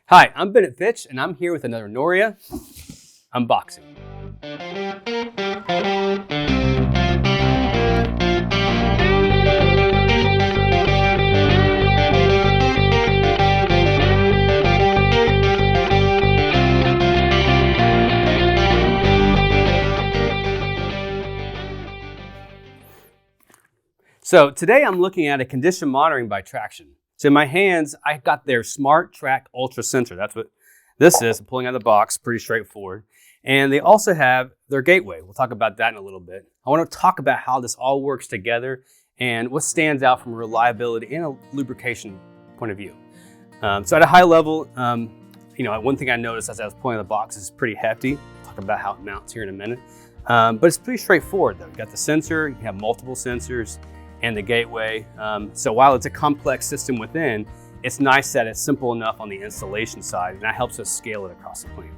Hi, I'm Bennett Fitch, and I'm here with another Noria unboxing. So today I'm looking at a condition monitoring by Tractian. So in my hands, I got their Smart Trac Ultra sensor. That's what this is. I'm pulling out of the box, pretty straightforward. And they also have their gateway. We'll talk about that in a little bit. I want to talk about how this all works together and what stands out from a reliability and a lubrication point of view. So at a high level, one thing I noticed as I was pulling out of the box is pretty hefty. We'll talk about how it mounts here in a minute. But it's pretty straightforward though. You got the sensor, you have multiple sensors, and the gateway. So while it's a complex system within, it's nice that it's simple enough on the installation side, and that helps us scale it across the plant.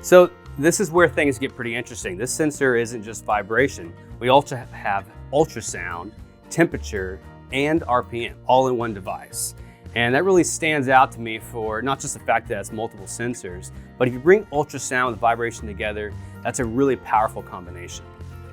So this is where things get pretty interesting. This sensor isn't just vibration. We also have ultrasound, temperature, and RPM all in one device. And that really stands out to me for not just the fact that it's multiple sensors, but if you bring ultrasound with vibration together, that's a really powerful combination.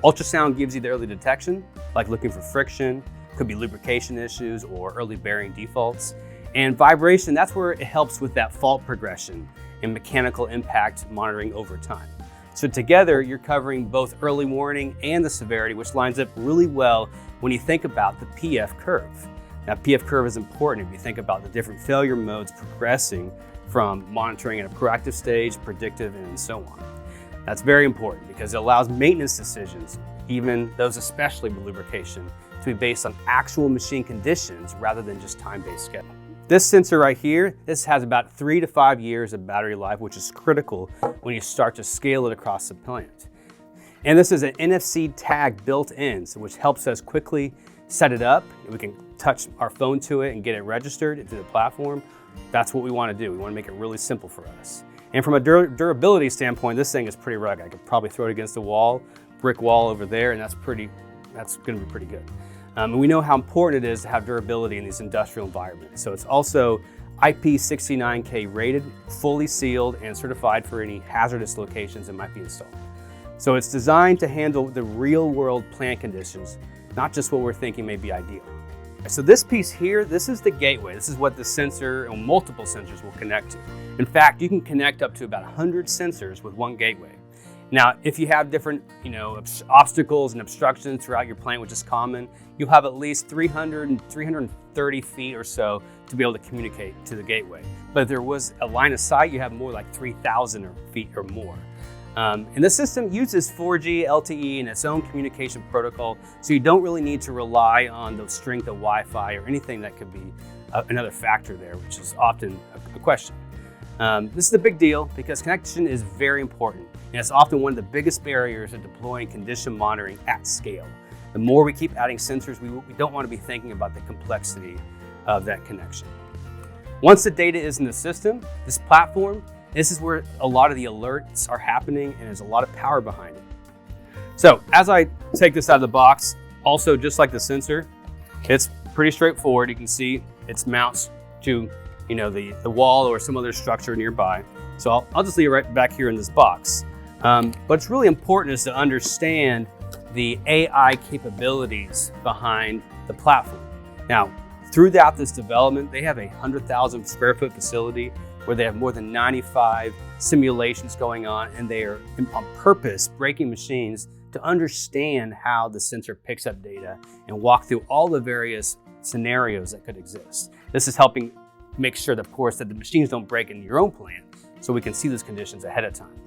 Ultrasound gives you the early detection, like looking for friction, could be lubrication issues or early bearing defaults. And vibration, that's where it helps with that fault progression and mechanical impact monitoring over time. So together, you're covering both early warning and the severity, which lines up really well when you think about the PF curve. Now, PF curve is important if you think about the different failure modes progressing from monitoring in a proactive stage, predictive, and so on. That's very important because it allows maintenance decisions, even those especially with lubrication, to be based on actual machine conditions rather than just time-based schedule. This sensor right here, this has about 3 to 5 years of battery life, which is critical when you start to scale it across the plant. And this is an NFC tag built in, so which helps us quickly set it up. We can touch our phone to it and get it registered into the platform. That's what we want to do. We want to make it really simple for us. And from a durability standpoint, this thing is pretty rugged. I could probably throw it against a wall, brick wall over there, and that's going to be pretty good. And we know how important it is to have durability in these industrial environments. So it's also IP69K rated, fully sealed, and certified for any hazardous locations that might be installed. So it's designed to handle the real world plant conditions, not just what we're thinking may be ideal. So this piece here, this is the gateway. This is what the sensor and multiple sensors will connect to. In fact, you can connect up to about 100 sensors with one gateway. Now, if you have different, obstacles and obstructions throughout your plant, which is common, you'll have at least 300 and 330 feet or so to be able to communicate to the gateway. But if there was a line of sight, you have more like 3,000 feet or more. And the system uses 4G LTE and its own communication protocol, so you don't really need to rely on the strength of Wi-Fi or anything that could be another factor there, which is often a question. This is a big deal because connection is very important, and it's often one of the biggest barriers to deploying condition monitoring at scale. The more we keep adding sensors, we don't want to be thinking about the complexity of that connection. Once the data is in the system, this platform, this is where a lot of the alerts are happening and there's a lot of power behind it. So as I take this out of the box, also just like the sensor, it's pretty straightforward. You can see it mounts to the wall or some other structure nearby. So I'll just leave it right back here in this box. But it's really important is to understand the AI capabilities behind the platform. Now, throughout this development, they have a 100,000 square foot facility where they have more than 95 simulations going on, and they are on purpose breaking machines to understand how the sensor picks up data and walk through all the various scenarios that could exist. This is helping make sure, of course, that the machines don't break in your own plant, so we can see those conditions ahead of time.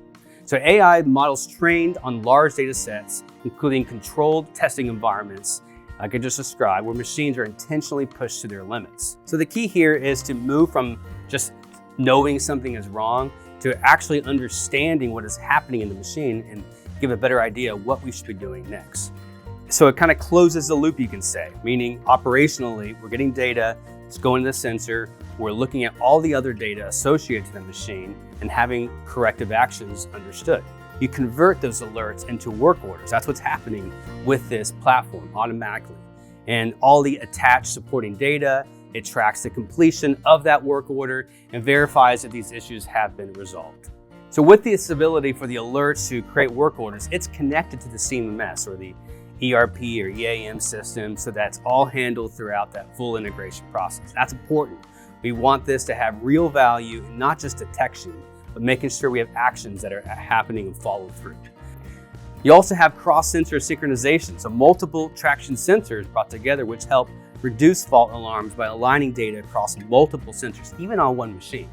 So AI models trained on large data sets, including controlled testing environments, like I just described, where machines are intentionally pushed to their limits. So the key here is to move from just knowing something is wrong to actually understanding what is happening in the machine and give a better idea of what we should be doing next. So it kind of closes the loop, you can say, meaning operationally, we're getting data, it's going to the sensor, we're looking at all the other data associated to the machine and having corrective actions understood. You convert those alerts into work orders. That's what's happening with this platform automatically. And all the attached supporting data It tracks the completion of that work order and verifies that these issues have been resolved. So with this ability for the alerts to create work orders, it's connected to the CMMS or the ERP or EAM system, so that's all handled throughout that full integration process. That's important. We want this to have real value, not just detection, but making sure we have actions that are happening and followed through. You also have cross-sensor synchronization, so multiple Tractian sensors brought together, which help reduce fault alarms by aligning data across multiple sensors, even on one machine.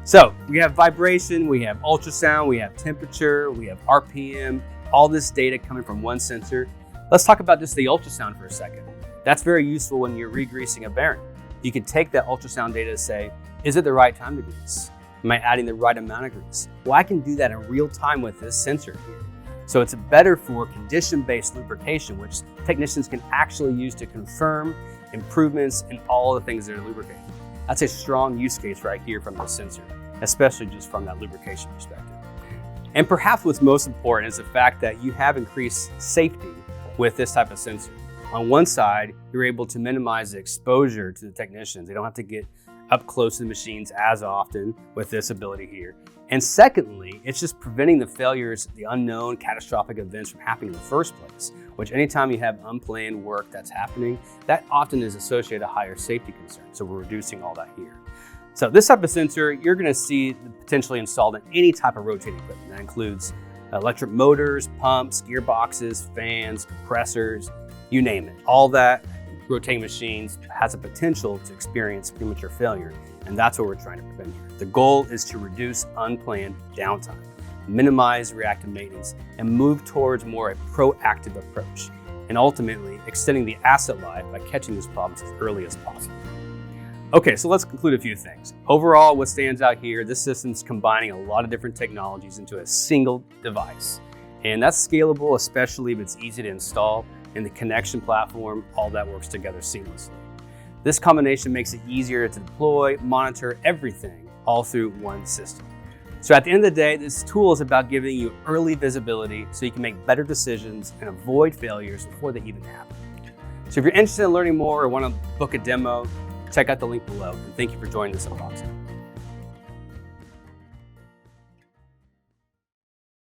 So we have vibration, we have ultrasound, we have temperature, we have RPM, all this data coming from one sensor. Let's talk about just the ultrasound for a second. That's very useful when you're re-greasing a bearing. You can take that ultrasound data and say, is it the right time to grease? Am I adding the right amount of grease? Well, I can do that in real time with this sensor here. So it's better for condition-based lubrication, which technicians can actually use to confirm improvements in all the things that are lubricating. That's a strong use case right here from the sensor, especially just from that lubrication perspective. And perhaps what's most important is the fact that you have increased safety with this type of sensor. On one side, you're able to minimize the exposure to the technicians. They don't have to get up close to the machines as often with this ability here. And secondly, it's just preventing the failures, the unknown catastrophic events from happening in the first place, which anytime you have unplanned work that's happening, that often is associated with a higher safety concern. So we're reducing all that here. So this type of sensor, you're gonna see potentially installed in any type of rotating equipment. That includes electric motors, pumps, gearboxes, fans, compressors, you name it. All that rotating machines has a potential to experience premature failure, and that's what we're trying to prevent here. The goal is to reduce unplanned downtime, minimize reactive maintenance, and move towards more a proactive approach, and ultimately extending the asset life by catching these problems as early as possible. Okay, so let's conclude a few things. Overall, what stands out here, this system's combining a lot of different technologies into a single device. And that's scalable, especially if it's easy to install, and the connection platform, all that works together seamlessly. This combination makes it easier to deploy, monitor everything, all through one system. So at the end of the day, this tool is about giving you early visibility so you can make better decisions and avoid failures before they even happen. So if you're interested in learning more or want to book a demo, check out the link below. And thank you for joining this unboxing.